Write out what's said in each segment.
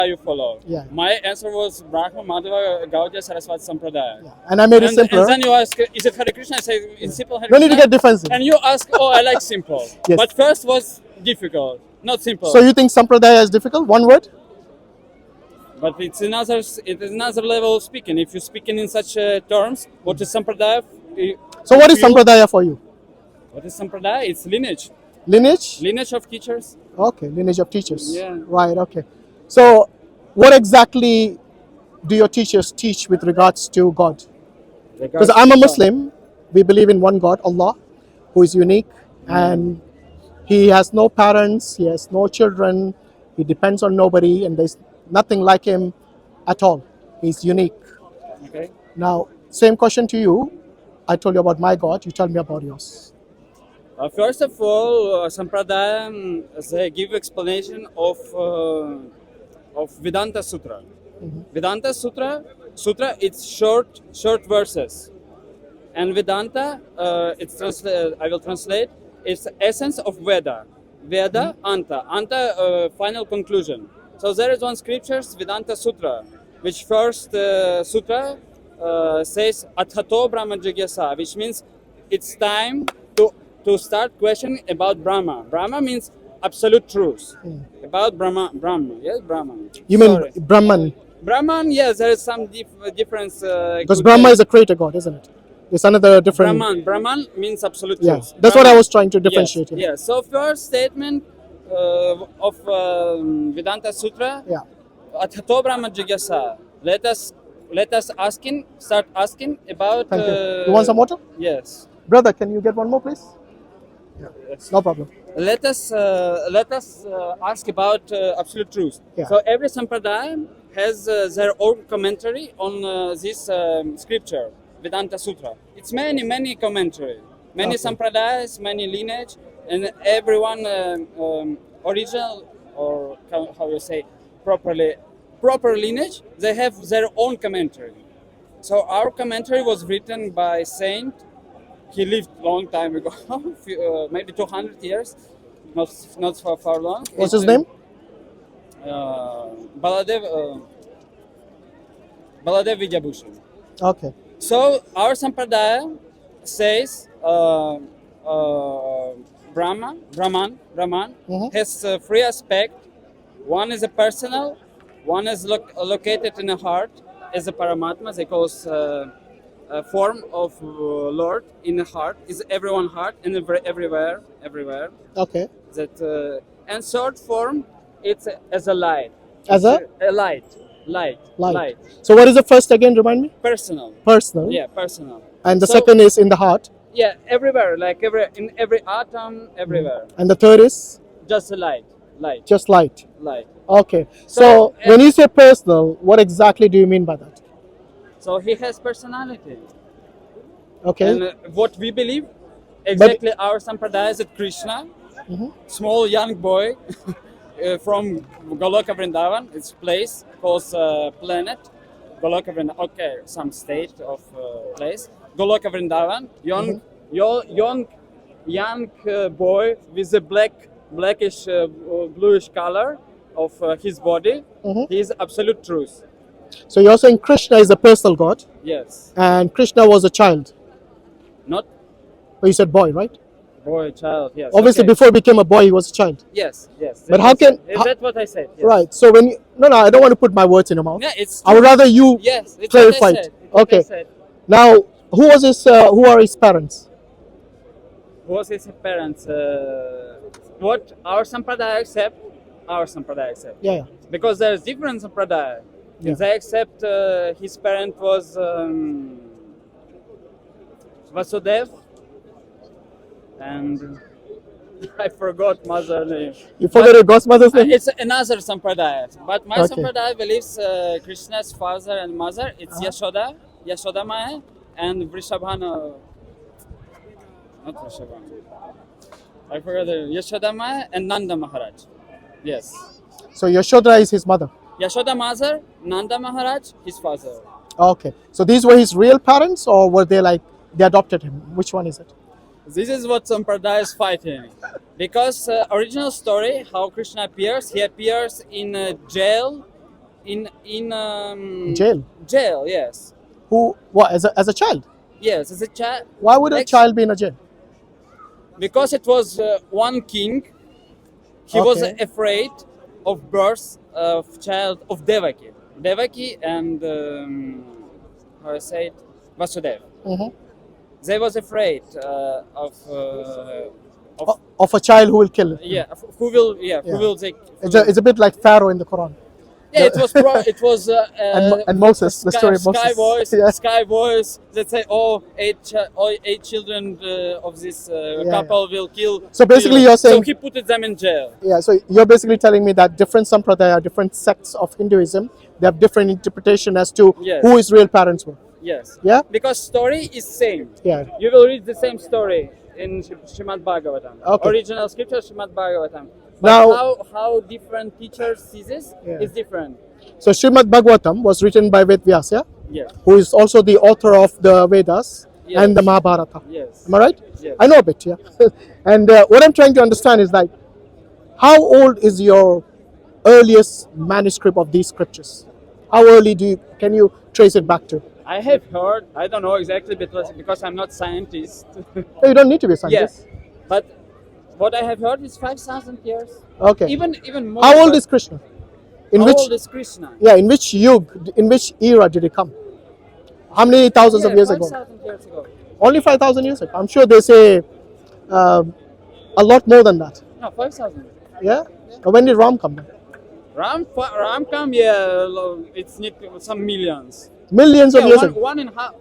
you follow? Yeah. My answer was Brahma, Madhava, Gaudiya, Saraswati Sampradaya. Yeah. And I made it And simpler. then you ask, is it Hare Krishna? I say, it's simple Hare No Krishna. need to get defensive. And you ask, oh, I like simple. Yes. But first was difficult, not simple. So you think Sampradaya is difficult? One word? But it is another level of speaking. If you're speaking in such terms, what is Sampradaya? So what is Sampradaya for you? What is Sampradaya? It's lineage. Lineage? Lineage of teachers. Okay, lineage of teachers. Yeah. Right, okay. So what exactly do your teachers teach with regards to God? Because I'm a Muslim, we believe in one God, Allah, who is unique, and He has no parents, He has no children, He depends on nobody, and there's nothing like Him at all. He's unique. Okay. Now, same question to you. I told you about my God, you tell me about yours. First of all, Sampradaya, they give explanation of Vedanta Sutra. Vedanta Sutra, it's short verses. And Vedanta, I will translate, it's the essence of Veda. Veda, Anta, final conclusion. So there is one scripture, Vedanta Sutra, which first sutra says Athato Brahma Jigyasa, which means it's time to start questioning about Brahma. Brahma means absolute truth. About Brahma, yes, Brahman. You mean Brahman? Brahman, yes, there is some difference. Because Brahma is a creator God, isn't it? It's another different... Brahman means absolute Yeah, truth. that's Brahman. what I was trying to differentiate. Yes, here. yes. So first statement of Vedanta Sutra, Yeah. Athato Brahma Jigyasa. Let us start asking about... Thank you. You want some water? Yes. Brother, can you get one more, please? Yeah. No problem. Let us ask about absolute truth. Yeah. So every sampradaya has their own commentary on this scripture, Vedanta Sutra. It's many commentary, many sampradayas, many lineage, and everyone original, or how you say proper lineage, they have their own commentary. So our commentary was written by Saint. He lived long time ago, maybe 200 years, not for far long. What's his name? Baladev Vidyabhushan. Okay. So our sampradaya says Brahman has three aspects. One is a personal, one is located in the heart as a Paramatma. They call us a form of Lord in the heart, is everyone heart and everywhere. Okay. That and third form, it's as a light. As a light. So what is the first again? Remind me. Personal. Personal. Yeah, personal. And the second is in the heart. Yeah, everywhere, like in every atom, everywhere. And the third is just a light. Just light. Light. Okay. So when you say personal, what exactly do you mean by that? So he has personality. Okay. And what we believe, exactly our sampradaya is that Krishna, small young boy from Goloka Vrindavan, it's place called planet, Goloka Vrindavan, okay, some state of place, Goloka Vrindavan, young boy with a blackish, bluish color of his body, he is absolute truth. So you're saying Krishna is a personal God? Yes. And Krishna was a child? Not? Oh, you said boy, right? Boy, child, yes. Obviously, before he became a boy, he was a child. Yes. But how can... Is that what I said? Yes. Right. So when you... No, I don't want to put my words in your mouth. Yeah, it's I would rather you clarify it. Okay. Now, who are his parents? Who was his parents? What our sampradaya accept? Our sampradaya accept. Yeah. Because there's different sampradaya. Yeah. They accept his parent was Vasudev, and I forgot mother name. You forgot your godmother's name? It's another sampradaya, but my sampradaya believes Krishna's father and mother. It's Yashoda Maya, and Vrishabhana. Not Vrishabhana. I forgot Yashoda Maya and Nanda Maharaj. Yes. So Yashoda is his mother. Yashoda mother, Nanda Maharaj, his father. Okay. So these were his real parents, or were they like they adopted him? Which one is it? This is what Sampradaya is fighting. Because original story, how Krishna appears, he appears in a jail in Jail. Jail, yes. Who? What? As a child? Yes, as a child. Why would a child be in a jail? Because it was one king. He was Okay. afraid of birth of child of Devaki and how I say it, Vasudev. Mhm. They was afraid of Of a child who will kill. yeah who will who Yeah. will take. It's a bit like Pharaoh in the Quran. Yeah, it was it was And Moses, the story of Moses. Yeah. Sky Voice that say, oh, eight children of this couple will kill. So basically you're saying- so he put them in jail. Yeah, so you're basically telling me that different sampradaya, different sects of Hinduism, they have different interpretation as to Yes. who his real parents were. Yes. Yeah? Because story is same. Yeah. You will read the same story in Srimad Bhagavatam. Okay. Original scripture Srimad Bhagavatam. But Now- how different teachers see this is different. So Srimad Bhagavatam was written by Ved Vyasa, Yes. who is also the author of the Vedas Yes. and the Mahabharata. Yes. Am I right? Yes. I know a bit, yeah. And what I'm trying to understand is like, how old is your earliest manuscript of these scriptures? How early can you trace it back to? I have heard, I don't know exactly because I'm not scientist. No, you don't need to be a scientist. Yes. But what I have heard is 5,000 years. Okay. Even more. How old but is Krishna? In how which old is Krishna? Yeah, in which in which era did he come? How many thousands of years ago? 5,000 years ago. Only 5,000 years ago. I'm sure they say a lot more than that. No, 5,000. Yeah? When did Ram come then? Ram come, yeah, it's need some millions. Millions of Yeah, years ago. one and a half.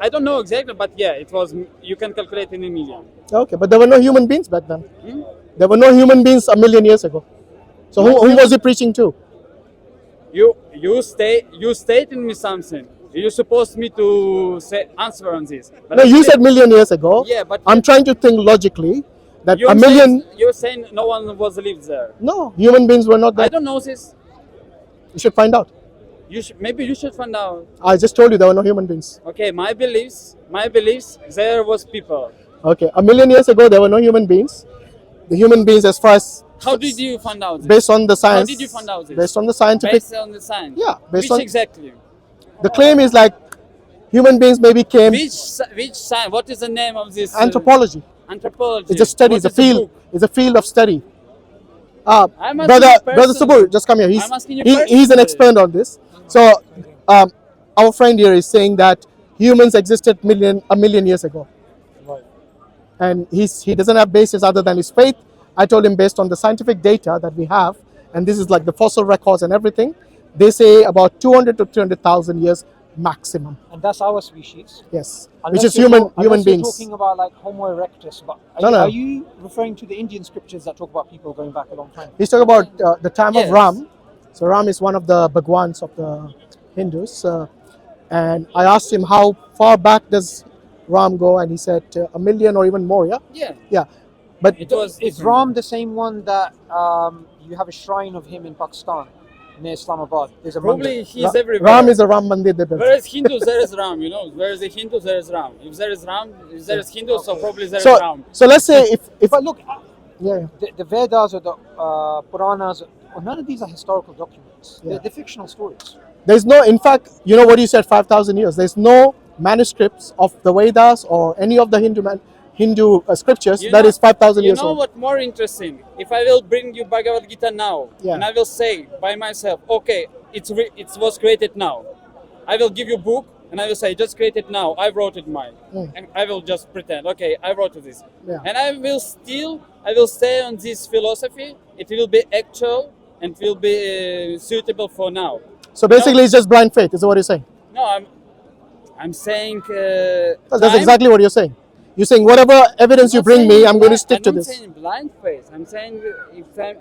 I don't know exactly, but yeah, it was. You can calculate in a million. Okay, but there were no human beings back then. Hmm? There were no human beings a million years ago. So who was he preaching to? You stated me something. You're supposed me to say answer on this. But No, I you said- said million years ago. Yeah, but I'm trying to think logically that you're a million. You're saying no one was lived there. No, human beings were not I there. don't know this. You should find out. Maybe you should find out. I just told you there were no human beings. Okay, my beliefs. There was people. Okay, a million years ago there were no human beings. The human beings, as far as How did you find out this? based on the science, How did you find out this? based on the scientific, Based on the science. Yeah, based Which on- exactly? the claim is like human beings maybe came Which science? What is the name of this? anthropology. Anthropology. It's a study. What It's a is the field. book? It's a field of study. I'm asking Brother you Brother personally. Subur, just come here. I'm asking you He's an personally. expert on this. So our friend here is saying that humans existed a million years ago, and he doesn't have basis other than his faith. I told him based on the scientific data that we have, and this is like the fossil records and everything. They say about 200 to 300,000 years maximum. And that's our species. Yes, Unless which is you're human unless you're beings. talking about like Homo erectus, but No. are you referring to the Indian scriptures that talk about people going back a long time? He's talking about the time Yes. of Ram. So Ram is one of the Bhagwans of the Hindus. And I asked him how far back does Ram go, and he said a million or even more. Yeah, Yeah. yeah. But It was. Is different. Ram the same one that you have a shrine of him in Pakistan near Islamabad? There's a Probably mandir. he's everywhere. Ram is a Ram Mandir they built. Where is Hindus, there is Ram. You know, where is the Hindu, there is Ram. If there is Ram, if there is Hindu, so probably there is So, Ram. so let's say if But look, yeah, the Vedas or the Puranas, none of these are historical documents. Yeah. They're fictional stories. there's no. In fact, you know what you said, 5,000 years. There's no manuscripts of the Vedas or any of the Hindu scriptures You that know- is 5,000 You years know old. what more interesting? If I will bring you Bhagavad Gita now, Yeah. and I will say by myself, okay, it was created now. I will give you book, and I will say, just create it now. I wrote it mine, and I will just pretend, okay, I wrote this, Yeah. and I will stay on this philosophy. It will be actual and will be suitable for now. So basically, it's just blind faith. Is what you're saying? No, I'm saying. That's time- exactly what you're saying. You're saying whatever evidence you not bring me, saying I'm going to blind- stick to I'm this. not saying blind faith. I'm saying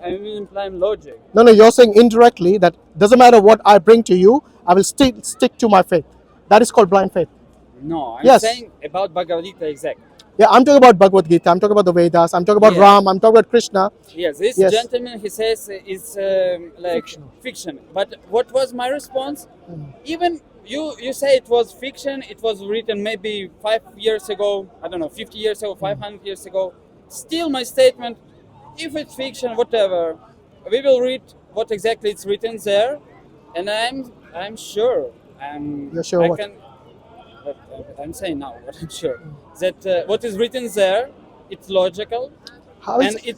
I'm implying logic. No, you're saying indirectly that doesn't matter what I bring to you, I will stick to my faith. That is called blind faith. No, I'm Yes. saying about Bhagavad Gita exactly. Yeah, I'm talking about Bhagavad Gita. I'm talking about the Vedas. I'm talking about Yeah. Ram. I'm talking about Krishna. Yes, this Yes. gentleman, he says it's like fiction. But what was my response? Even you say it was fiction. It was written maybe 5 years ago. I don't know, 50 years ago, 500 years ago. Still, my statement: if it's fiction, whatever, we will read what exactly it's written there, And I'm sure. You're sure I what? can. But I'm saying now, but I'm sure that what is written there, it's logical, How is and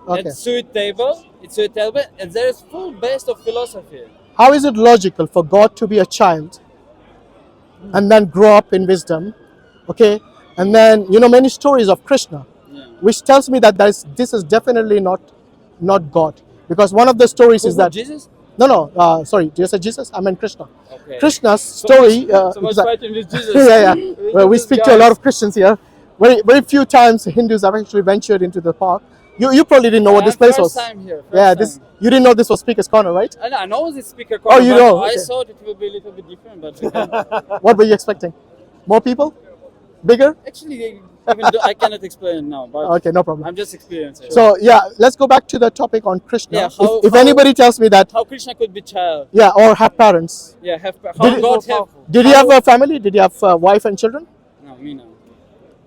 okay? it's suitable. It's suitable, and there is full base of philosophy. How is it logical for God to be a child and then grow up in wisdom? Okay, and then many stories of Krishna, Yeah. which tells me that this is definitely not God, because one of the stories is that Jesus? no, sorry, did you say Jesus? I meant Krishna. Okay. Krishna's So story. much, so much fighting with Jesus. Yeah. Well, we Jesus speak to a lot guys. of Christians here. Very few times Hindus have actually ventured into the park. You probably didn't know what this place First was. time here. Yeah, First time. you didn't know this was Speaker's Corner, right? I know this speaker Oh, corner, you but know, I okay. thought it would be a little bit different. But we can, What were you expecting? More people? Bigger? actually, even though I cannot explain it now, but Okay, no problem. I'm just experiencing. So yeah, let's go back to the topic on Krishna. Yeah, If anybody tells me that, how Krishna could be child? yeah, or have parents. Yeah, Did how God have? Did he have a family? Did he have a wife and children? No, me no.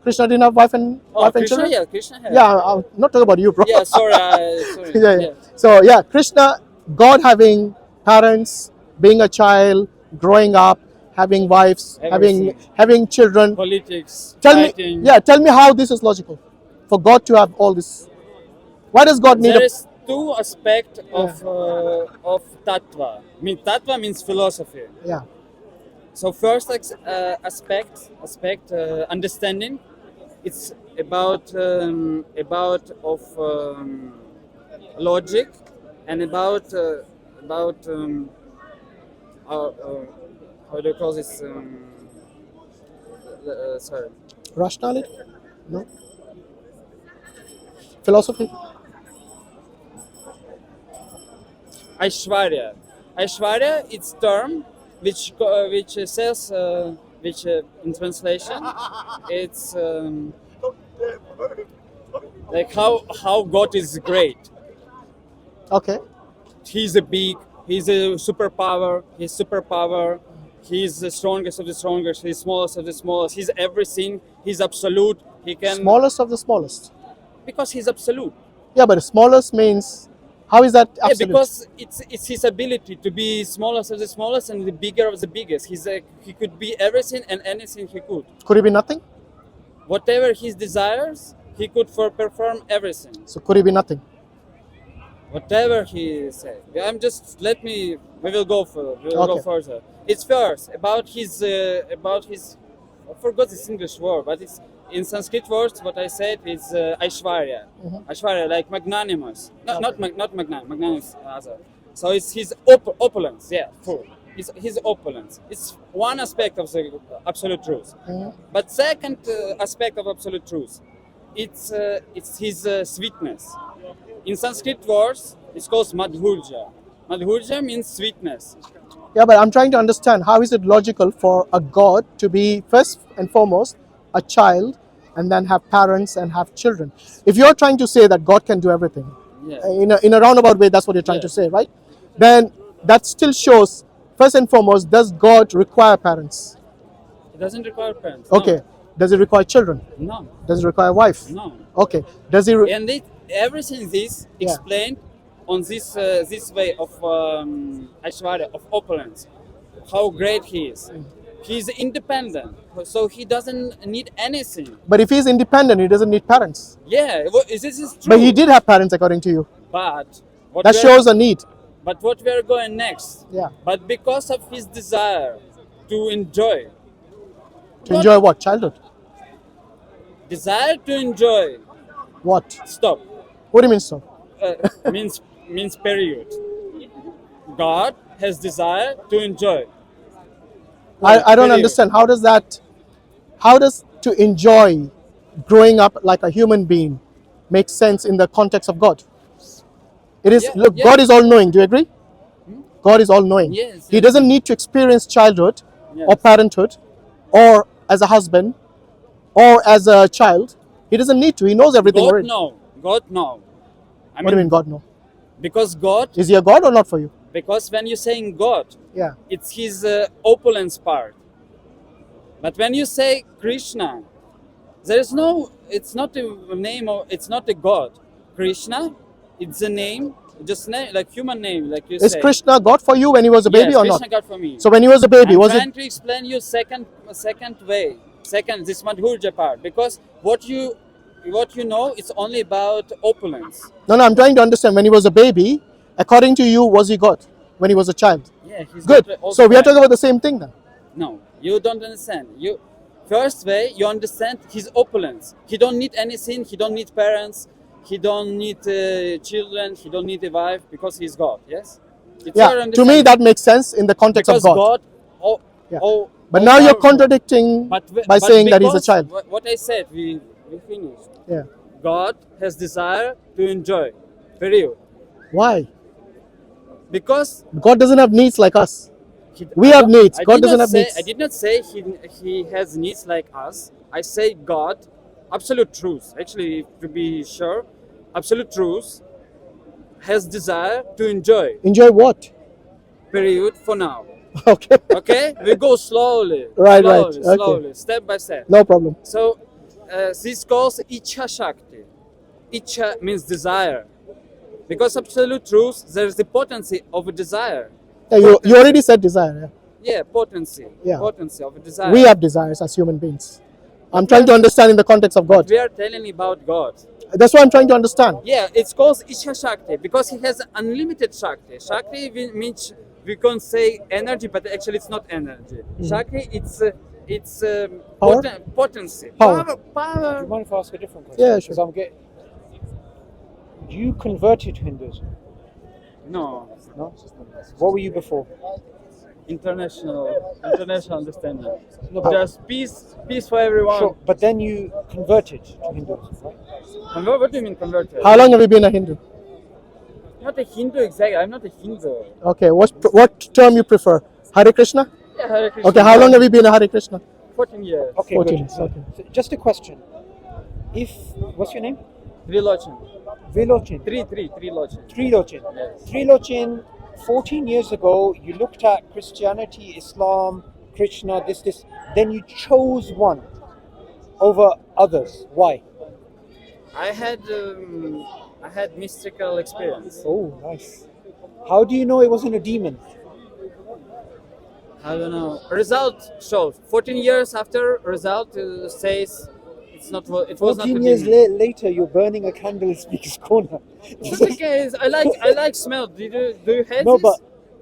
Krishna didn't have wife and Krishna, children. yeah, Krishna has. Yeah, I'm not talking about you, bro. Yeah, sorry. Sorry. Yeah. So yeah, Krishna, God having parents, being a child, growing up, having wives, Everything. having children. Politics. Tell fighting. me, tell me how this is logical, for God to have all this. Why does God need There a? is two aspects of tattva. Tattva means philosophy. Yeah. So first aspect understanding, it's about of logic and about how do you call this? Sorry. Rationality? No. Philosophy? Aishwarya. Aishwarya, it's term which says which in translation it's like how God is great. Okay. He's he's a superpower. He's the strongest of the strongest. He's smallest of the smallest. He's everything. He's absolute. He can Smallest of the smallest. because he's absolute. Yeah, but the smallest means, how is that absolute? Yeah, because it's his ability to be smallest of the smallest and the bigger of the biggest. He could be everything and anything he could. Could it be nothing? Whatever he desires, he could perform everything. So could it be nothing? Whatever he said. We will go further. It's first about his I forgot this English word, but it's in Sanskrit words. What I said is Aishwarya. Aishwarya, like magnanimous. Not magnanimous. So it's his opulence. Yeah, full. His opulence. It's one aspect of the absolute truth. But second aspect of absolute truth, it's his sweetness. In Sanskrit words, it's called madhurya. Madhurya means sweetness. Yeah, but I'm trying to understand, how is it logical for a God to be first and foremost a child and then have parents and have children? If you're trying to say that God can do everything, Yeah. in a roundabout way, that's what you're trying to say, right? Then that still shows, first and foremost, does God require parents? It doesn't require parents. Okay. Does it require children? No. Does it require a wife? No. Okay. Does he? And everything this Yeah. explained on this way of Aishwarya, of opulence, how great he is. He's independent, so he doesn't need anything. But if he's independent, he doesn't need parents. Yeah, this is true. But he did have parents, according to you. But That shows a need. But what we are going next? Yeah. But because of his desire to enjoy. To enjoy what? Childhood. Desire to enjoy. What? Stop. What do you mean so? Means period. God has desire to enjoy. I don't understand. How does to enjoy growing up like a human being make sense in the context of God? It is, look, God is all knowing. Do you agree? God is all knowing. Yes. He doesn't need to experience childhood or parenthood or as a husband or as a child. He doesn't need to. He knows everything already. God know. What do you mean God know? Because God. Is he a God or not for you? Because when you're saying God, yeah, it's his opulence part. But when you say Krishna, there is no. It's not a name or it's not a God. Krishna, it's a name Just name, like human name, like you Is say. Krishna God for you when he was a baby Yes, or Krishna not? God for me. So when he was a baby, I'm was trying it? to explain you second way, this Madhurja part, because what you know is only about opulence. No, I'm trying to understand. When he was a baby, according to you, was he God when he was a child? Yeah, he's Good. not also So we are right. talking about the same thing then. No, you don't understand. You first way you understand his opulence. He don't need anything. He don't need parents. He don't need children. He don't need a wife because he's God. Yes. It's your Yeah. To me, understanding. that makes sense in the context Because of God. Yeah. But now you're contradicting by saying that he's a child. What I said, we finished. Yeah. God has desire to enjoy. Period. Why? Because God doesn't have needs like us. We have needs. God doesn't have needs. I did not say he has needs like us. I say God, absolute truth. Actually, to be sure, absolute truth has desire to enjoy. Enjoy what? Period. For now. Okay. Okay, we go slowly. Right. Slowly, step by step. No problem. So this calls Ichha Shakti. Ichha means desire. Because absolute truth, there is the potency of a desire. Yeah, you already said desire. Yeah, potency. Yeah. Potency of a desire. We have desires as human beings. I'm trying to understand in the context of God. We are telling about God. That's what I'm trying to understand. Yeah, it's called Isha Shakti because he has unlimited Shakti. Shakti means we can say energy, but actually it's not energy. Shakti, it's Power? potency. Power. Do Power. you mind if I ask a different question? Yeah, sure. Because you converted to Hinduism. No, No? What were you before? international understanding. No, but- Just peace for everyone. Sure, but then you converted to Hinduism, right? What do you mean converted? How long have you been a Hindu? Not a Hindu exactly. I'm not a Hindu. Okay, what term you prefer? Hare Krishna? Yeah, Hare Krishna. Okay, how long have you been a Hare Krishna? 14 years. Okay, 14, good. So, okay. so just a question. What's your name? Trilochin. Vilochin. Trilochin. Trilochin. Yes. Trilochin, 14 years ago, you looked at Christianity, Islam, Krishna, this. Then you chose one over others. Why? I had mystical experience. Oh, nice. How do you know it wasn't a demon? I don't know. Result shows 14 years after result says it's not. It was not. 14 a years demon. later, you're burning a candle in Speaker's Corner. It's okay. I like smell. Do you hate No, this? but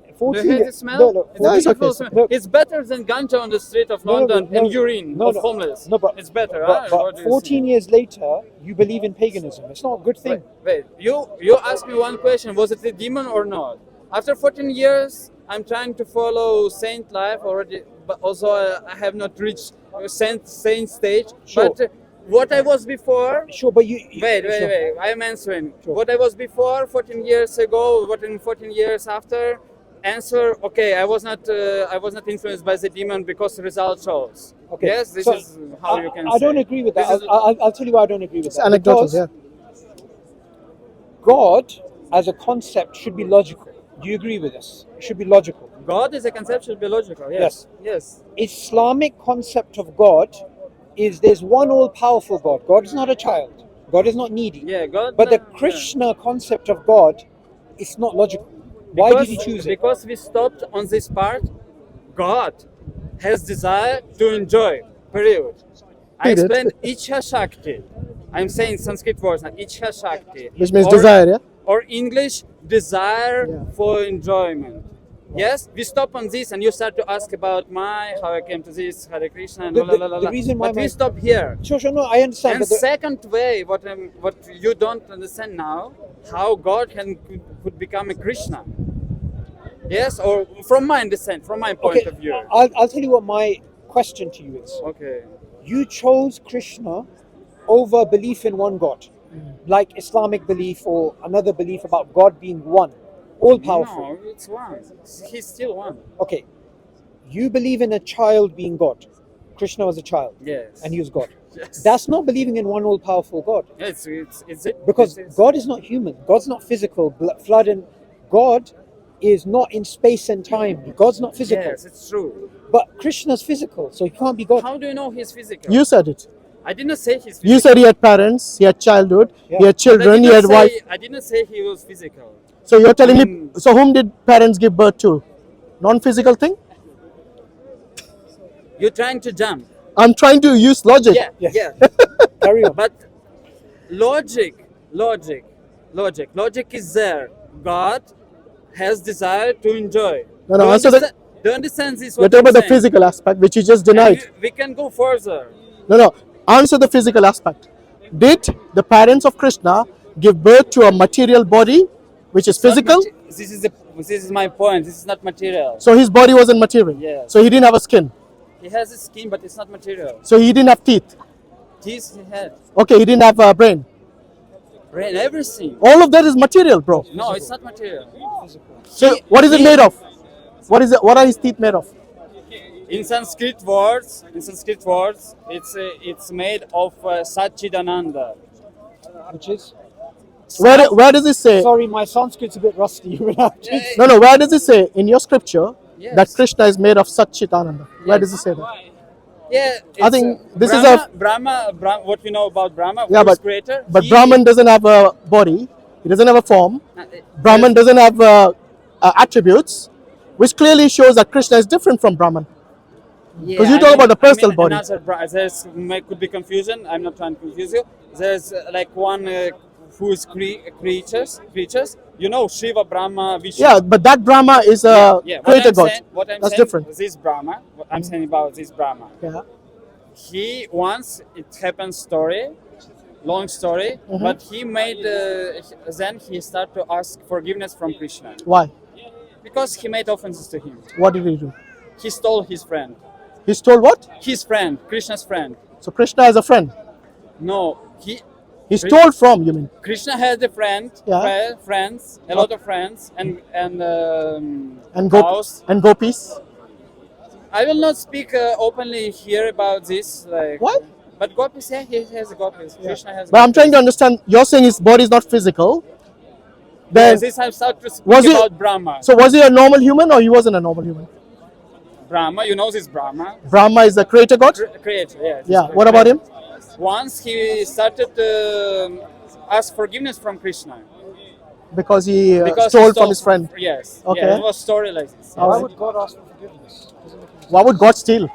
Do 14 you hate the years. smell? No, It's No, it's beautiful okay. smell. No. It's better than ganja on the street of No, London no, and urine of homeless. No, but it's better. But, What do you 14 think? years later, you believe in paganism. It's not a good thing. Wait. You asked me one question. Was it a demon or not? After 14 years, I'm trying to follow saint life already, but also I have not reached saint stage. Sure. But what I was before. Sure, but you. Wait. Sure. I am answering. Sure. What I was before 14 years ago, what in 14 years after. Answer. Okay, I was not influenced by the demon because the result shows. Okay. Yes, this so is how you can. I don't say. agree with that. This is- I'll tell you why I don't agree with It's that. anecdotal, Because yeah. God, as a concept, should be logical. Do you agree with this? It should be logical. God is a concept should be logical. Yes. Yes. Islamic concept of God is there's one all-powerful God. God is not a child. God is not needy. Yeah. God. But the yeah. Krishna concept of God is not logical. Why did you choose it? Because we stopped on this part. God has desire to enjoy. Period. I Period. explained Ichha Shakti. I'm saying Sanskrit words now. Ichha Shakti. Which means Or- desire, yeah? Or English, desire Yeah. for enjoyment. Yes, we stop on this, and you start to ask about how I came to this, Hare Krishna, and The reason why but we stop here. Sure, no, I understand. And But the, second way, what you don't understand now, how God could become a Krishna. Yes, or from my understanding, from my point okay, of view. I'll tell you what my question to you is. Okay. You chose Krishna over belief in one God, like Islamic belief or another belief about God being one, all powerful. No, it's one. He's still one. Okay, you believe in a child being God. Krishna was a child, Yes. and he was God. Yes. That's not believing in one all powerful God, It's because it's- God is not human. God's not physical. Flood and God is not in space and time. God's not physical. Yes, it's true. But Krishna's physical, so he can't be God. How do you know he's physical? You said it. I didn't say he's physical. You said he had parents, he had childhood, Yeah. he had But I children, did he not had say- wife. I didn't say he was physical. So you're telling me, mean- so whom did parents give birth to? Non-physical thing? You're trying to jump. I'm trying to use logic. Yeah, Yes. yeah. Carry on. But logic is there. God has desire to enjoy. No, Do you answer the- understand- do you understand this? We're What talking I'm about the saying? physical aspect, which you just And denied. we can go further. No. Answer the physical aspect. Did the parents of Krishna give birth to a material body, which is Not physical? this is my point. This is not material. So his body wasn't material. Yes. So he didn't have a skin. He has a skin, but it's not material. So he didn't have teeth. Teeth he had, Okay, he didn't have a brain. brain, everything. All of that is material, bro. No, it's not material. So what is it made of? What is it? What are his teeth made of? In Sanskrit words, it's made of Satchidananda. Which is? Where does it say? Sorry, my Sanskrit's a bit rusty. You will have to- No. Where does it say in your scripture Yes. that Krishna is made of Satchitananda? Where does it say that? Yeah, I think this is Brahma. What we know about Brahma, Yeah, who's but creator. but he- Brahman doesn't have a body. He doesn't have a form. Brahman there's- doesn't have attributes, which clearly shows that Krishna is different from Brahman. Yeah, 'Cause you talk about the personal body. There's could be confusion. I'm not trying to confuse you. There's like one who is creatures. You know, Shiva, Brahma, Vishnu. Yeah, but that Brahma is a Yeah. creator god. What I'm That's saying, different. This Brahma. What I'm saying about this Brahma. Yeah. He once it happened story, long story, Mm-hmm. but he made then he started to ask forgiveness from Krishna Why? because he made offenses to him. What did he do? He stole his friend. He stole what? His friend, Krishna's friend. So Krishna has a friend. No, He stole from, you mean? Krishna had a friend, Yeah. friends, a lot of friends, and And cows. gopis. I will not speak openly here about this. Like, What? But gopis, yeah, he has gopis. Krishna has. But I'm trying to gopis. understand. You're saying his body is not physical. Then Yes, this I start to speak Was he- about Brahma. so was he a normal human or he wasn't a normal human? Brahma, you know this Brahma, Brahma is the creator god. creator. Yeah. this Yeah. creator. What about him? Once he started to ask forgiveness from Krishna Because he because stole he from his friend. Yes. Okay. Yeah, it was story like this. All Why right. would God ask for forgiveness? Doesn't make any sense. Why would God steal?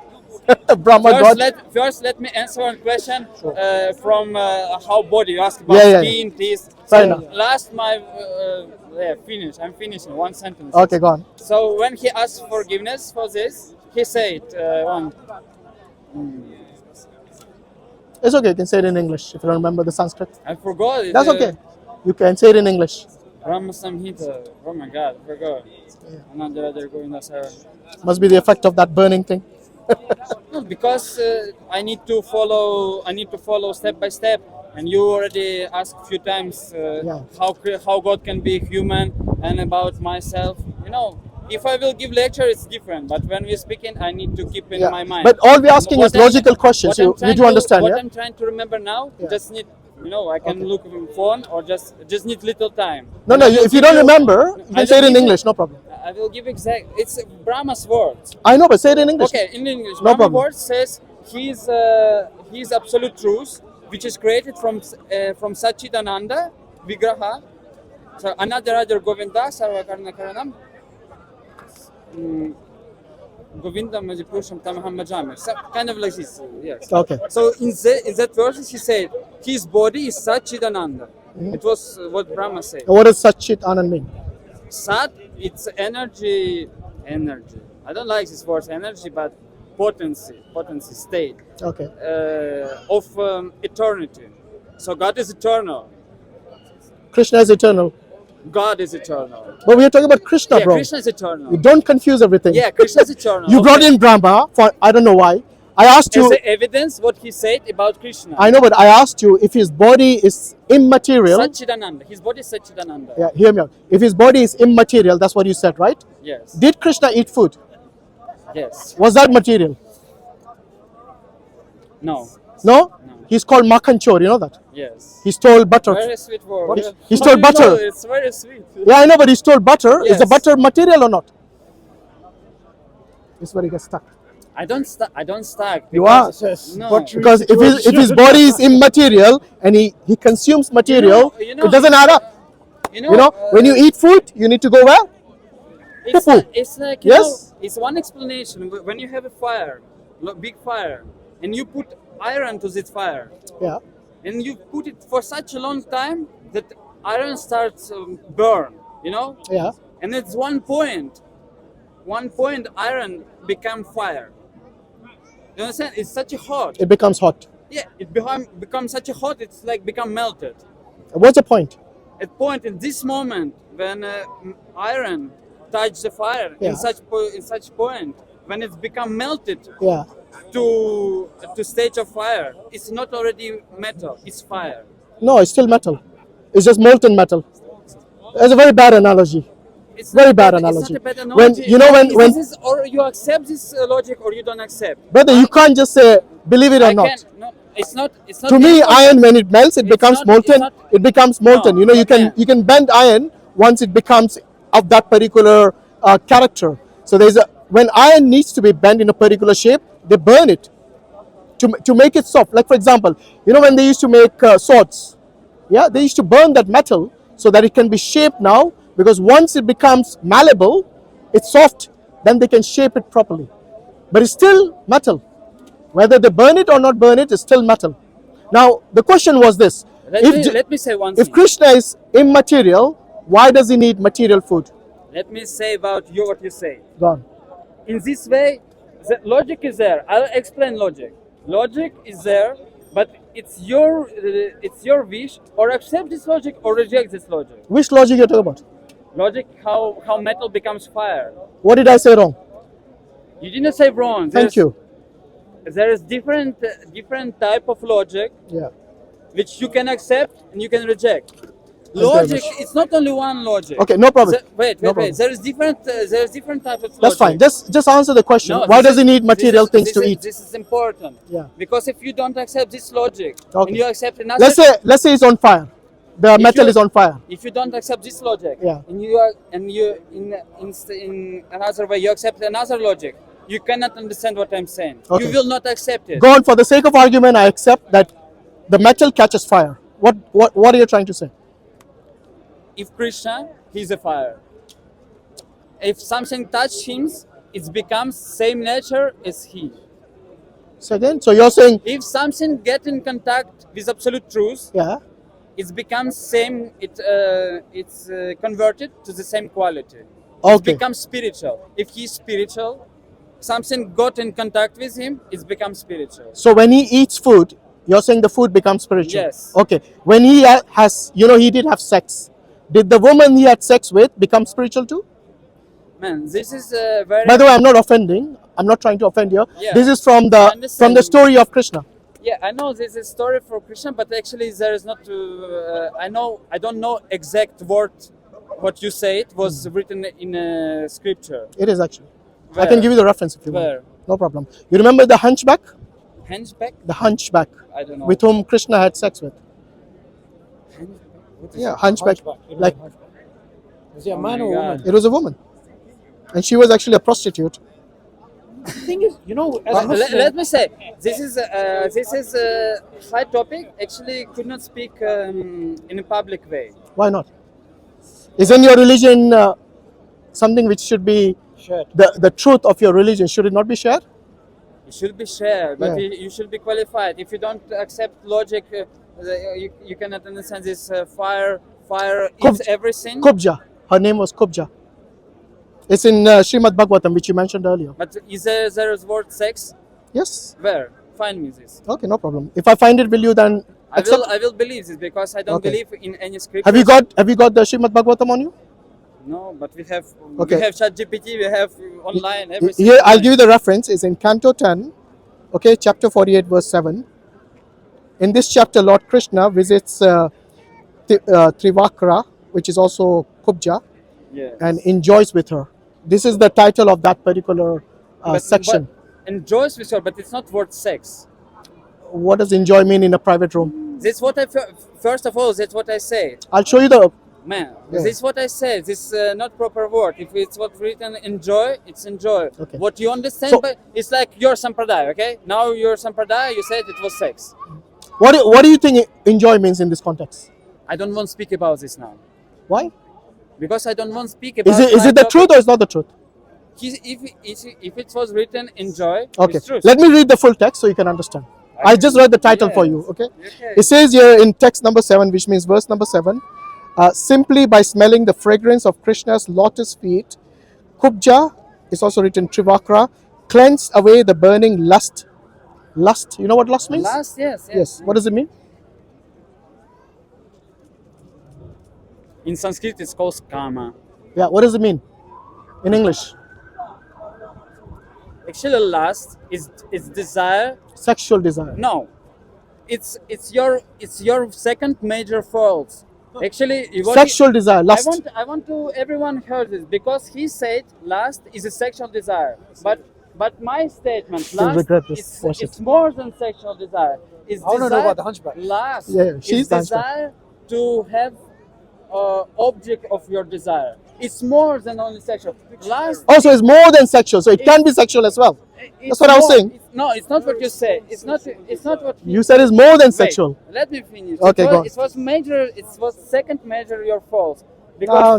Brahma god. First, let me answer one question from how body. You ask about Yeah, yeah, skin, teeth. Fair enough. Last, finish. I'm finishing one sentence. Okay, go on. So when he asked forgiveness for this, he said one. It's okay. You can say it in English if you don't remember the Sanskrit. I forgot it. That's okay. You can say it in English. Brahma Samhita. Oh my God, I forgot. Another going Must be the effect of that burning thing. No, because I need to follow. I need to follow step by step. And you already asked a few times Yeah. how God can be human and about myself. You know, if I will give lecture, it's different. But when we're speaking, I need to keep in Yeah. my mind. But all we're asking What is I'm- logical questions. what I'm You trying need to understand, What yeah? I'm trying to remember now, Yeah. just need. You know, I can Okay. look on phone or just need little time. No, And no. I will If you give don't remember, you I can will say it in give you- English. No problem. I will give exact. It's Brahma's words. I know, but say it in English. Okay, in English, No Brahma problem. word says he's absolute truth, which is created from Satchidananda Vigraha. So another Govinda Sarvakarna Karanam. Govinda Majipurusham Tamaham Majamir. So kind of like this, yes. Okay. So in that verse he said his body is Satchidananda. It was what Brahma said. What does Satchit Anand mean? Sat, it's energy. I don't like this word energy, but potency, state Okay. of eternity. So God is eternal. Krishna is eternal. God is eternal. But we are talking about Krishna, Yeah, bro. Krishna is eternal. You don't confuse everything. Yeah, Krishna is eternal. You brought Okay. in Brahma for I don't know why. I asked As you. a evidence what he said about Krishna. I know, but I asked you if his body is immaterial. Satchidananda. His body is Satchidananda. Yeah, hear me out. If his body is immaterial, that's what you said, right? Yes. Did Krishna eat food? Yes. Was that material? No. No? No. He's called Makhan Chor, you know that? Yes. He stole butter. Very sweet word. He How stole do you butter. know? It's very sweet. Yeah, I know, but he stole butter. Is the Yes. butter material or not? This is where he gets stuck. I don't stack. You are. Yes, No. buttery Because if his body is immaterial and he consumes material, You know- it doesn't add up. You know, when you eat food, you need to go where? It's Poo-poo. like, it's like you Yes. know, it's one explanation. When you have a fire, big fire, and you put iron to this fire, Yeah. and you put it for such a long time that iron starts burn, you know, Yeah. and it's one point iron become fire. You understand? It's such a hot. It becomes hot. Yeah, it becomes such a hot. It's like become melted. What's the point? At point in this moment when iron touch the fire Yeah. in such point when it's become melted Yeah. to stage of fire, it's not already metal, it's fire. No, it's still metal. It's just molten metal. It's a very bad analogy. It's Very not bad It's analogy. not a bad When analogy. you know when This is, or you accept this logic or you don't accept. brother, you can't just say believe it or I not. can't. No, it's not. It's not. To me, difficult. iron when it melts, it It's becomes not- molten. it's not- It becomes molten. No, You know, you okay. can bend iron once it becomes of that particular character. So there's a when iron needs to be bent in a particular shape, they burn it to make it soft. Like for example, you know when they used to make swords, yeah, they used to burn that metal so that it can be shaped now. Because once it becomes malleable, it's soft. Then they can shape it properly. But it's still metal. Whether they burn it or not burn it, it's still metal. Now the question was this: Let me say one if thing. Krishna is immaterial, why does he need material food? Let me say about you what you say. Gone. In this way, the logic is there. I'll explain logic. Logic is there, but it's your wish or accept this logic or reject this logic. Which logic you're talking about? Logic, how metal becomes fire. What did I say wrong? You didn't say wrong. Thank you. There is different type of logic Yeah. which you can accept and you can reject. very Logic, much. it's not only one logic. Okay, no problem. Wait. No problem. There is different type of logic. That's fine. Just answer the question. No, Why this does he is- need material this is- things this to is- eat? This is important. Yeah. Because if you don't accept this logic Okay. and you accept another, Let's say it's on fire. The metal you- is on fire. if you don't accept this logic, Yeah. and you in another way you accept another logic, you cannot understand what I'm saying. Okay. You will not accept it. Go on. For the sake of argument, I accept that the metal catches fire. What are you trying to say? If Krishna, he's a fire. If something touches him, it becomes same nature as he. So again, so you're saying, If something get in contact with absolute truth, yeah, it becomes same. It's converted to the same quality. It Okay. becomes spiritual. If he's spiritual, something got in contact with him, it becomes spiritual. so when he eats food, you're saying the food becomes spiritual. Yes. Okay. When he has, he did have sex. Did the woman he had sex with become spiritual too? Man, this is very. By the way, I'm not offending. I'm not trying to offend you. Yeah. This is from I the understand. story of Krishna. Yeah, I know this is story for Krishna, but actually there is not. I don't know exact word. What you say it was written in scripture. It is actually. I Where? can give you the reference if you Where? want. No problem. You remember the hunchback? Hunchback? The hunchback I don't know. with whom Krishna had sex with. What is Yeah, it? hunchback. Like Was it a Oh man my or a God. woman? it was a woman, and she was actually a prostitute. The thing is, as a Muslim, Let me say, this is a high topic. Actually, could not speak in a public way. Why not? Isn't your religion something which should be shared. the truth of your religion? Should it not be shared? It should be shared, but Yeah. you should be qualified. If you don't accept logic, you cannot understand this. Fire eats everything. Kubja. Her name was Kubja. It's in Srimad Bhagavatam, which you mentioned earlier. But is there is word sex? Yes. Where? Find me this. Okay, no problem. If I find it, will you then accept? I will believe this because I don't Okay. believe in any scripture. Have you got the Srimad Bhagavatam on you? No, but we have Okay. ChatGPT, we have online everything. Here, I'll give you the reference. It's in Canto 10, okay, chapter 48, verse 7. In this chapter, Lord Krishna visits Trivakra, which is also Kubja, Yes. and enjoys with her. This is the title of that particular section. But enjoys with her, but it's not word sex. What does enjoy mean in a private room? This what first of all, that's what I say. I'll show you the. Man, Yeah. this is what I said. This is not proper word. If it's what written enjoy, it's enjoy. Okay. What you understand, So- but it's like your sampradaya, okay? Now your sampradaya, you said it was sex. What do you think enjoy means in this context? I don't want to speak about this now. Why? Because I don't want to speak about. Is it the truth or is not the truth? If it was written in joy, Okay. it's truth. Let me read the full text so you can understand. I just read the title for you. Okay. It says here in text number 7, which means verse number 7, simply by smelling the fragrance of Krishna's lotus feet, Kubja is also written Trivakra, cleansed away the burning lust. Lust. You know what lust means? Last, yes. Yes. What does it mean? In Sanskrit, it's called kama. Yeah. What does it mean in English? Actually, lust is desire. Sexual desire. No, it's your second major fault. Actually, Sexual desire. Lust. I want to everyone heard this because he said lust is a sexual desire, but my statement lust regret this. Watch it's more than sexual desire. It's I want to know desire- about the hunchback. Lust Yeah, she's is the hunchback. desire to have object of your desire. It's more than only sexual. Lust. Also, it's more than sexual, so it can be sexual as well. It's what I was more- saying. No, it's not what you say. It's not. It's not what he You said it's more than Wait, sexual. let me finish. Okay, go on. It was major. It was second major your fault.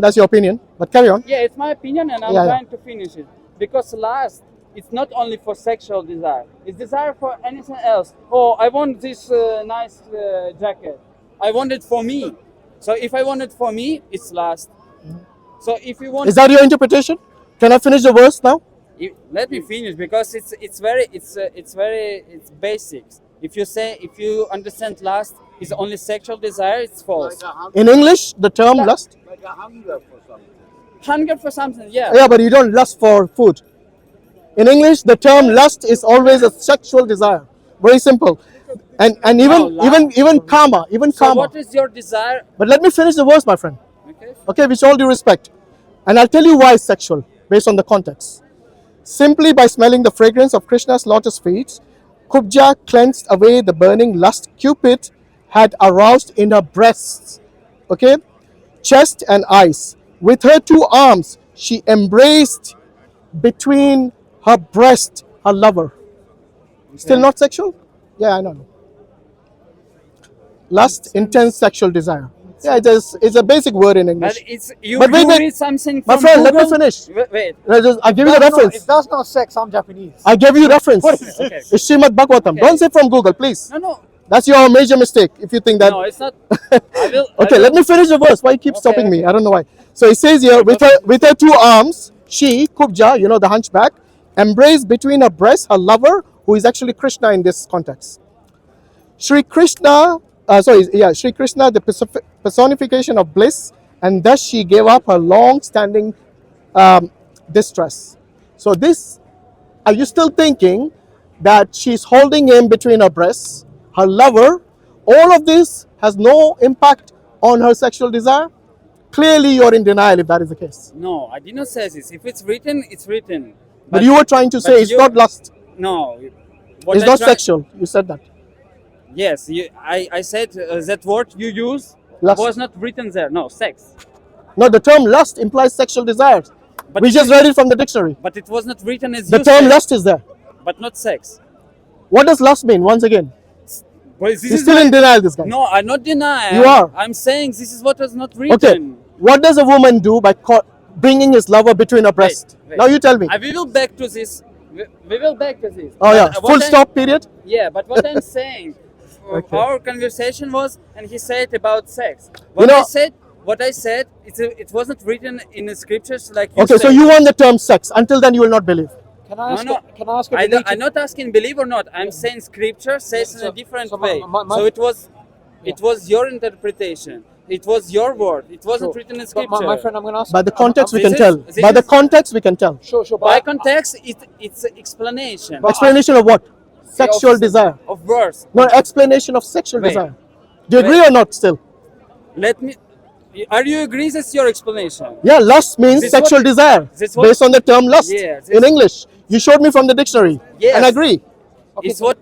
That's your opinion, but carry on. Yeah, it's my opinion, and I'm Yeah, yeah. trying to finish it. Because lust, it's not only for sexual desire. It's desire for anything else. Oh, I want this nice jacket. I want it for me. So if I want it for me, it's lust. So if you want, Is that your interpretation? Can I finish the verse now? let me finish because it's basics. If you understand lust is only sexual desire, it's false. In English, the term lust. Like a hunger for something. Hunger for something, yeah. Yeah, but you don't lust for food. In English, the term lust is always a sexual desire. Very simple. And even karma, So what is your desire? But let me finish the verse, my friend. Okay. Okay, with all due respect. And I'll tell you why it's sexual, based on the context. Simply by smelling the fragrance of Krishna's lotus feet, Kubja cleansed away the burning lust Cupid had aroused in her breasts, okay, chest and eyes. With her two arms, she embraced between her breast her lover. Still not sexual? Yeah, I know. Lust, intense sexual desire. Yeah, it's a basic word in English. But it's you, But wait, you wait. read something My from friend, let me Google? finish. Wait. I give you the reference. If that's not sex, I'm Japanese. I gave you reference. What is this? Okay. It's Srimad Bhagavatam. Okay. Don't say from Google, please. No. That's your major mistake if you think that. No, it's not. I will. Okay, let me finish the verse. Why you keep stopping me? I don't know why. So it says here, with her two arms, she, Kubja, the hunchback, embraced between her breasts her lover, who is actually Krishna in this context. Sri Krishna, Sri Krishna, the personification of bliss, and thus she gave up her long-standing distress. So this, are you still thinking that she's holding him between her breasts, her lover? All of this has no impact on her sexual desire? Clearly you're in denial if that is the case. No, I did not say this. If it's written, it's written. But you were trying to say it's not lust. No. It's not sexual. You said that. Yes, I said that word you use Lust. was not written there. No, sex. No, the term lust implies sexual desires. But We just read it from the dictionary. But it was not written as The you term said, lust is there. but not sex. What does lust mean? Once again, But this he's is still in denial, this guy. No, I'm not denying. You are. I'm saying this is what was not written. Okay, what does a woman do by bringing his lover between her breasts? wait. Now you tell me. We will back to this. We will back to this. Oh yeah, But full what stop period. Yeah, but what I'm saying, Okay. our conversation was, and he said about sex. You know- What I said, it wasn't written in the scriptures like. Okay, so said. you want the term sex. Until then, you will not believe. Can I ask? No. Can I ask a I'm related? not asking believe or not. I'm saying scripture says in So- a different so my- way. my- So it was your interpretation. It was your word. It wasn't Sure. written in But scripture. my friend, I'm going to ask. By the context, we This can is- tell. this By the is- context, we can tell. Sure. By But context, it's an explanation Explanation of what? Sexual of- desire. of verse. No, explanation of sexual Wait. desire. Do you agree or not still? Let me. Are you agree? That's your explanation. Yeah, lust means This sexual what- desire. this what- Based on the term lust Yeah, this- in English. You showed me from the dictionary. Yes. And I agree. okay, It's so what.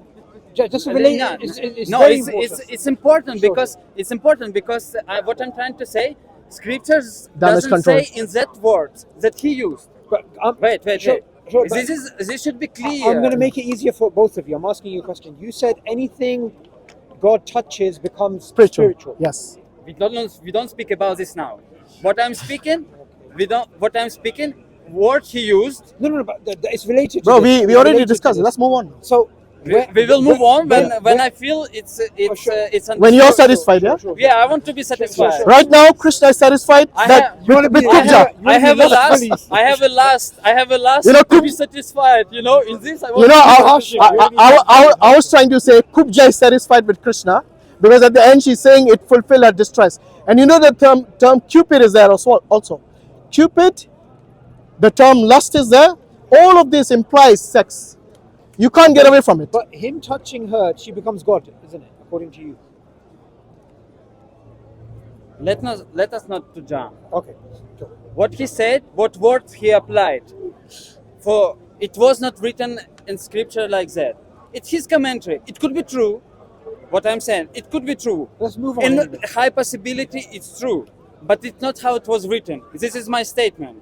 just to relate. No, It's no, very it's important. it's important Sure. because what I'm trying to say, scriptures Damage doesn't control. say in that word that he used. But, Wait. Sure, but This should be clear. I'm going to make it easier for both of you. I'm asking you a question. You said anything God touches becomes spiritual. Yes. We don't speak about this now. What I'm speaking, what I'm speaking, word he used. No, but it's related. Bro, to this. we It's already related to discussed it. this. Let's move on. So We will move on when where- I feel it's understood. When you're satisfied, yeah? Yeah, I want to be satisfied. sure. Right now, Krishna is satisfied I that have- You wanna with be- Kubja. I have a last. police. I have a last. I have a last You know, to be Kub- satisfied. You know, in this I want You know, to be Hashim, satisfied. I was trying to say Kubja is satisfied with Krishna because at the end she's saying it fulfilled her distress. And you know the term Cupid is there also. Cupid, the term lust is there. All of this implies sex. You can't get away from it. But him touching her, she becomes God, isn't it? According to you. Let us not to jump. Okay. Sure. What he said, what words he applied. For it was not written in scripture like that. It's his commentary. It could be true. What I'm saying, it could be true. Let's move on. In high possibility, it's true, but it's not how it was written. This is my statement.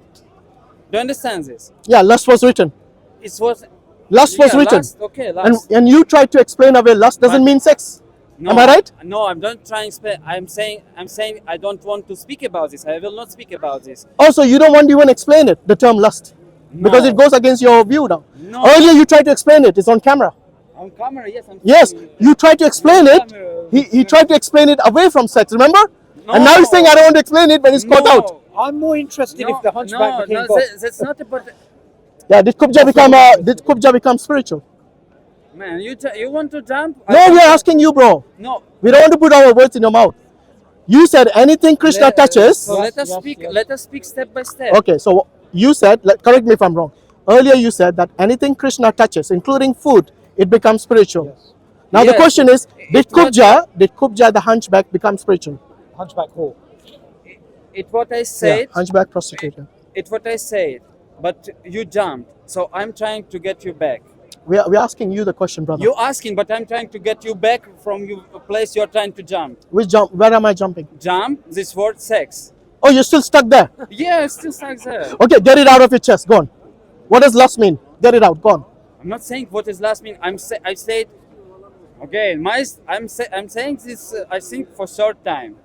Do you understand this? Yeah, lust was written. It was. Lust was yeah, written. lust, okay, lust. And you tried to explain away lust doesn't But- mean sex. No, Am I right? No, I'm not trying to explain. I'm saying I don't want to speak about this. I will not speak about this. Also, you don't want to even explain it, the term lust. Because No. it goes against your view now. No. Earlier you tried to explain it, it's on camera. On camera, yes. Yes, you tried to explain On it. camera. He tried to explain it away from sex, remember? And now he's saying I don't want to explain it when he's caught out. I'm more interested if the hunchback became no, God. that's not about. Yeah, did Kubja become spiritual? Man, you want to jump? No, we are asking you, bro. No. We don't want to put our words in your mouth. You said anything Krishna touches. So let us Yes, speak. yes. Let us speak step by step. Okay, so you said, correct me if I'm wrong. Earlier you said that anything Krishna touches, including food, it becomes spiritual. Yes. Now the Yes, question is, did it was- Kubja the hunchback become spiritual? Hunchback whore. It what I Yeah, said. hunchback prostitute. Yeah. It what I said. But you jumped. So I'm trying to get you back. We're asking you the question, brother. You asking, but I'm trying to get you back from your place you're trying to jump. Which jump? Where am I jumping? Jump. This word sex. Oh, you're still stuck there. Yeah, it's still like that. Okay, get it out of your chest. Go on. What does lust mean? Get it out. Go on. I'm not saying what is last mean. I said. Okay, I'm saying this. I think for short time.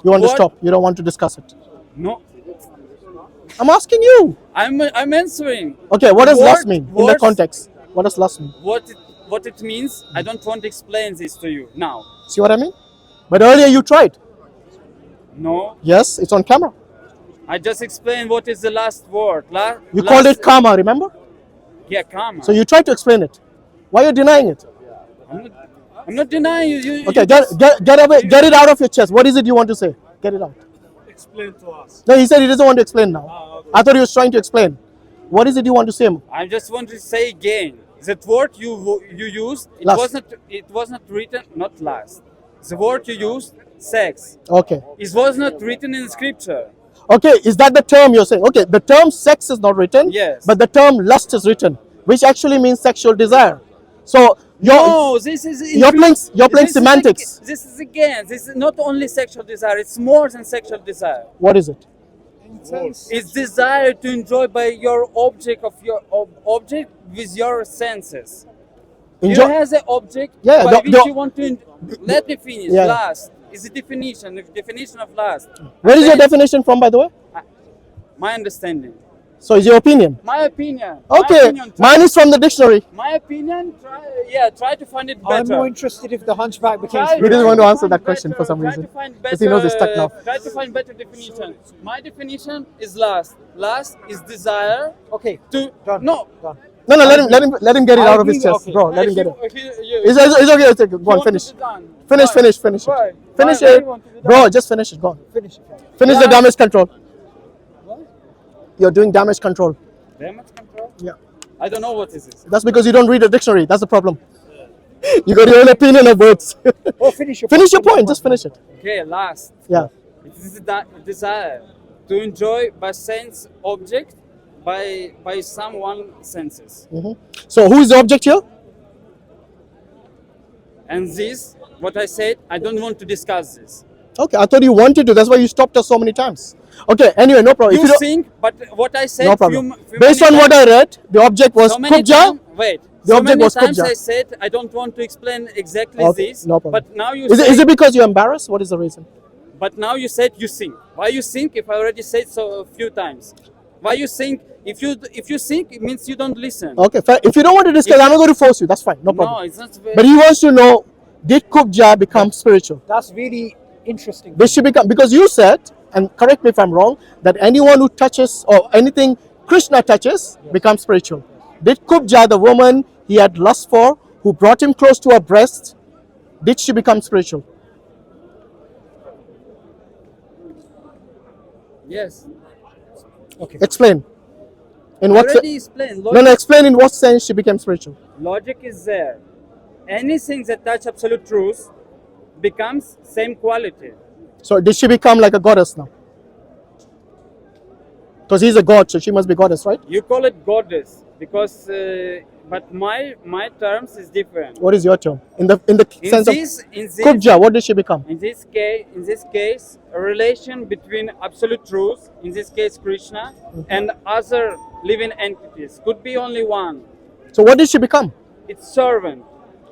You want to What? stop. You don't want to discuss it. No, I'm asking you. I'm answering. Okay, what does Word- lust mean in the words- context? What does lust mean? What it means. I don't want to explain this to you now. See what I mean? But earlier you tried. No, Yes, it's on camera. I just explained what is the last word. You called it karma, remember? Yeah, karma. So you tried to explain it. Why are you denying it? I'm not denying you. Okay, get it out of your chest. What is it you want to say? Get it out. Explain to us. No, he said he doesn't want to explain now. I thought he was trying to explain. What is it you want to say? I just want to say again that word you used. Last. It was not written. Not last. The word you used, sex. Okay. It was not written in scripture. Okay, is that the term you're saying? Okay, the term sex is not written. Yes. But the term lust is written, which actually means sexual desire. So No, this is you're playing this is semantics. This is not only sexual desire. It's more than sexual desire. What is it? It's desire to enjoy by your object object with your senses. Enjoy. You has an object Yeah, by the- which you want to. Let me finish. Yeah. Last is the definition of last. Where is your Sense- definition from, by the way? My understanding. So it's your opinion. My opinion. My Okay, opinion, mine is from the dictionary. My opinion. Try to find it I'm better. more interested if the hunchback became Try- He doesn't spiritual. want to try answer that find question for some try reason. to find Because he knows he's stuck now. Try to find better definition. My definition is last. Last is desire Okay, to done. no. Done. No, let him get it I out of his agree, chest, okay. bro. Let him get it. You It's okay. It's okay. Go on, want finish. to be done. Finish Why? it. Why? Finish Why it. you want to be Bro, done? just finish it. Go on. Finish it. Finish the Yeah. damage control. What? You're doing damage control. Damage control? Yeah. I don't know what is this. That's because you don't read the dictionary. That's the problem. You got your own opinion of words. Oh, finish your Finish your point. Just finish it. Okay, last. Yeah. It is the desire to enjoy by sense object by someone senses. So who is the object here? And this, what I said, I don't want to discuss this. Okay, I thought you wanted to. That's why you stopped us so many times. Okay. Anyway, no problem. If You don't- think, but what I said, no problem. few Based many on what I times- read, the object was so many Kubja. time- wait. The So object many was times Kubja. I said I don't want to explain exactly Okay, this. no problem. But now you Is say it because you're embarrassed? What is the reason? But now you said you think. Why you think if I already said so a few times? Why you think? If you think, it means you don't listen. Okay, fair. If you don't want to discuss, I'm not going to force you. That's fine, no problem. No, it's not. But he wants to know, did kubja become spiritual? That's really interesting. They should become, because you said, and correct me if I'm wrong, that anyone who touches or anything Krishna touches becomes spiritual. Did kubja, the woman he had lust for, who brought him close to her breast, did she become spiritual? Yes. Okay. Explain. In I what already explained. no, explain in what sense she became spiritual. Logic is there. Anything that touch absolute truth becomes same quality. So did she become like a goddess now? Because he's a god, so she must be goddess, right? You call it goddess because, but my terms is different. What is your term? In the sense of In this kubja, what did she become? In this case, a relation between absolute truth, in this case Krishna, and other living entities could be only one. So what did she become? It's servant.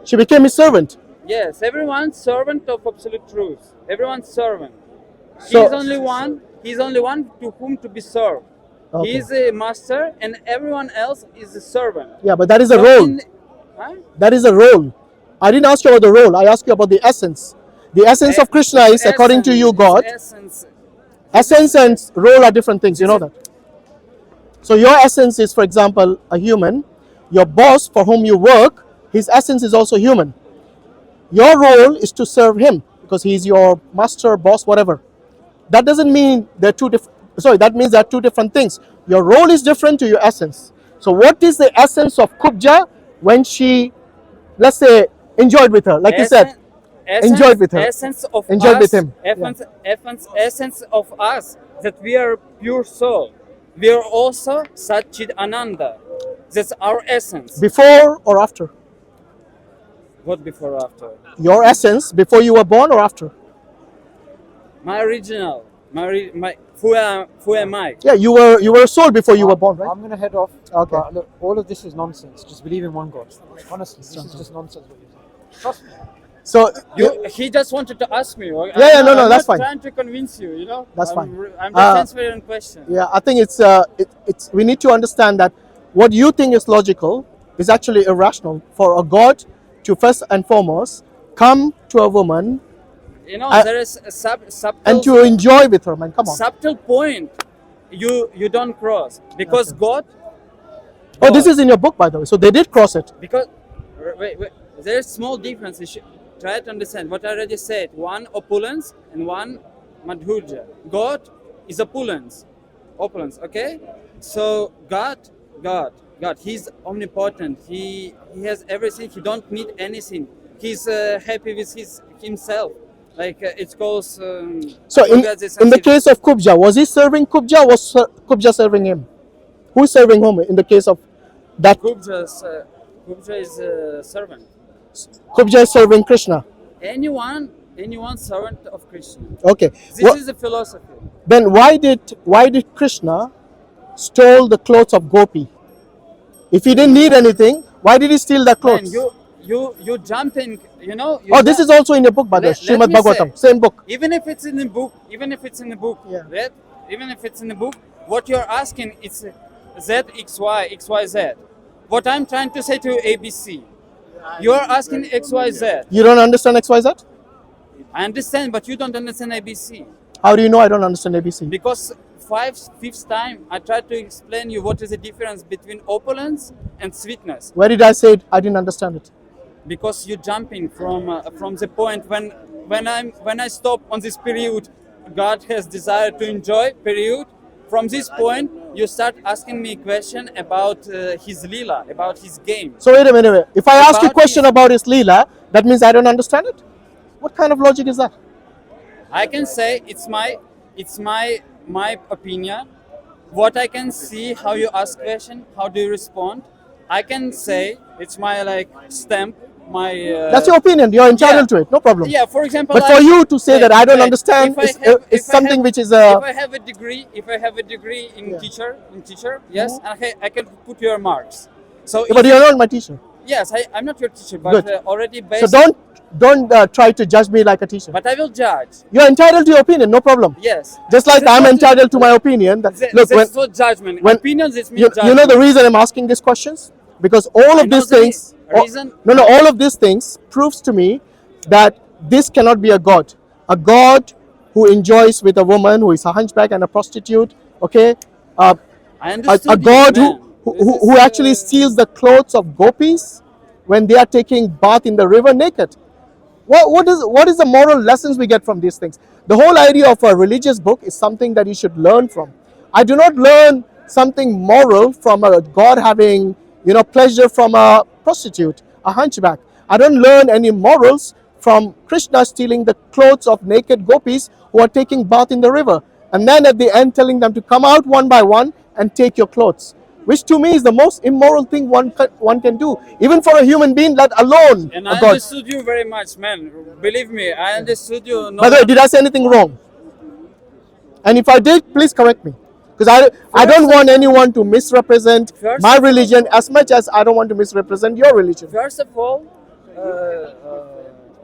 She became his servant. Yes, everyone's servant of absolute truth. Everyone's servant. So- He's only one. He's only one to whom to be served. Okay. He's a master, and everyone else is a servant. Yeah, but that is a So role. Huh? That is a role. I didn't ask you about the role. I asked you about the essence. The essence of Krishna is, according to you, God. Essence. Essence and role are different things. You know that. So your essence is, for example, a human. Your boss for whom you work, his essence is also human. Your role is to serve him because he's your master, boss, whatever. That doesn't mean they're two different. Sorry, that means there are two different things. Your role is different to your essence. So what is the essence of kubja when she, let's say, enjoyed with her, like you said, enjoyed with her, Essence of enjoyed us, with him. essence of us, that we are pure soul. We are also Satchid Ananda. That's our essence. Before or after? What before or after? Your essence before you were born or after? My original. Who am I? Yeah, you were a soul before you were born, right? I'm going to head off. Okay. But look, all of this is nonsense. Just believe in one God. Honestly, this is just nonsense what you're saying. Trust me. So He just wanted to ask me. Yeah, no, I'm that's not fine. trying to convince you, you know. That's I'm fine. I'm just answering question. yeah, I think it's we need to understand that what you think is logical is actually irrational for a God to first and foremost come to a woman You know, I- there is a subtle and to enjoy with her, man. Come on. subtle point you don't cross because God. Oh, this is in your book, by the way. So they did cross it. Because wait, there is small difference. You should try to understand what I already said. One opulence and one madhurya. God is opulence. Okay. So God. He's omnipotent. He has everything. He don't need anything. He's happy with himself. Like it's called. So in Durga is the something- case of Kubja, was he serving Kubja? Was Kubja serving him? Who is serving whom in the case of that? Kubja is a servant. Kubja is serving Krishna. Anyone servant of Krishna. Okay. This is the philosophy. Then why did Krishna stole the clothes of Gopi? If he didn't need anything, why did he steal the Man, clothes? you jumping, you know. Oh, this is also in your book, by the way, Let Srimad me Bhagavatam, say, same book. Even if it's in the book, Yeah. right? Even if it's in the book, what you're asking is Z, X, Y, X, Y, Z. What I'm trying to say to you, ABC. You're asking X, Y, Z. You don't understand XYZ? I understand, but you don't understand ABC. How do you know I don't understand ABC? Because fifth time, I tried to explain you what is the difference between opulence and sweetness. Where did I say it? I didn't understand it? Because you're jumping from the point when I stop on this period, God has desire to enjoy period. From this point, you start asking me question about his lila, about his game. So wait a minute. If I ask you a About question his- about his Leela, that means I don't understand it? What kind of logic is that? I can say it's my opinion. What I can see, how you ask question, how do you respond. I can say it's my like stamp, my. That's your opinion. You're entitled yeah. to it. No problem. Yeah, for example. But for you to say that I don't understand if I have- is if I something have- which is If I have a degree in Yeah. teacher, yes, and I can put your marks. So but you're not my teacher. yes, I'm not your teacher, but Good. already So based. don't don't try to judge me like a teacher. But I will judge. You're entitled to your opinion, no problem. Yes. Just like This is I'm not- entitled to my opinion. That, look, this is not judgment. when- Opinions is me you judgment. know the reason I'm asking these questions? Because all I of know these the things, reason. no, all of these things proves to me that this cannot be a God. A God who enjoys with a woman who is a hunchback and a prostitute, okay? I A understood God you, man. who actually steals the clothes of gopis when they are taking bath in the river naked. What is the moral lessons we get from these things? The whole idea of a religious book is something that you should learn from. I do not learn something moral from a God having, pleasure from a prostitute, a hunchback. I don't learn any morals from Krishna stealing the clothes of naked gopis who are taking bath in the river, and then at the end telling them to come out one by one and take your clothes, which to me is the most immoral thing one can do, even for a human being, let alone And a I God. understood you very much, man. Believe me, I understood you. No By the way, one- did I say anything wrong? And if I did, please correct me. Because I don't First- want anyone to misrepresent First my of all- religion as much as I don't want to misrepresent your religion. First of all,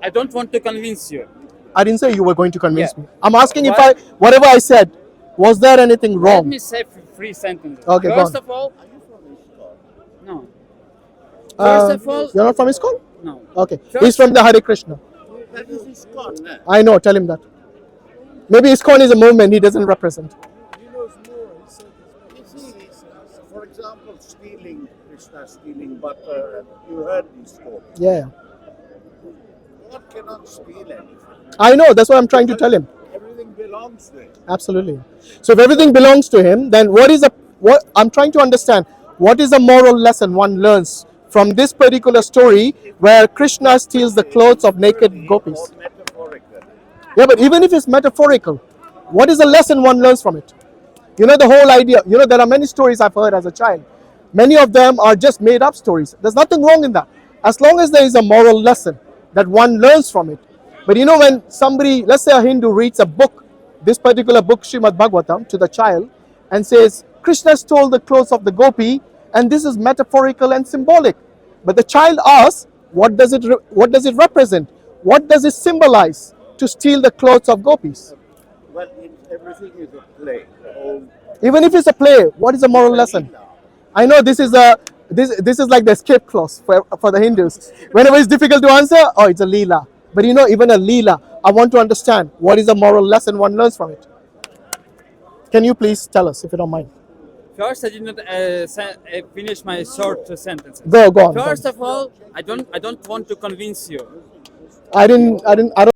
I don't want to convince you. I didn't say you were going to convince Yeah. me. I'm asking if What? whatever I said, was there anything Let wrong? me say three sentences. Okay, go First on. of all, no. First of all, You're not from ISKCON? no. Okay. First- He's from the Hare Krishna. That is ISKCON. I know, tell him that. Maybe ISKCON is a movement he doesn't represent. He knows more. He said, for example, Krishna stealing butter. You heard these stories. Yeah. God cannot steal anything. I know, that's what I'm trying to tell him. Everything belongs to him. Absolutely. So if everything belongs to him, then what I'm trying to understand, what is a moral lesson one learns from this particular story where Krishna steals the clothes of naked gopis? Or metaphorical. Yeah, but even if it's metaphorical, what is the lesson one learns from it? The whole idea, there are many stories I've heard as a child. Many of them are just made up stories. There's nothing wrong in that. As long as there is a moral lesson that one learns from it. But when somebody, let's say a Hindu reads a book, this particular book, Srimad Bhagavatam, to the child and says, Krishna stole the clothes of the gopi and this is metaphorical and symbolic. But the child asks, what does it represent? What does it symbolize to steal the clothes of gopis? Well, everything is a play. Even if it's a play, what is the moral lesson? I know this is like the escape clause for the Hindus. Whenever it's difficult to answer, oh, it's a leela. But even a leela, I want to understand what is the moral lesson one learns from it. Can you please tell us, if you don't mind? First, I did not finish my short sentences. Go on. First of all, I don't want to convince you. I don't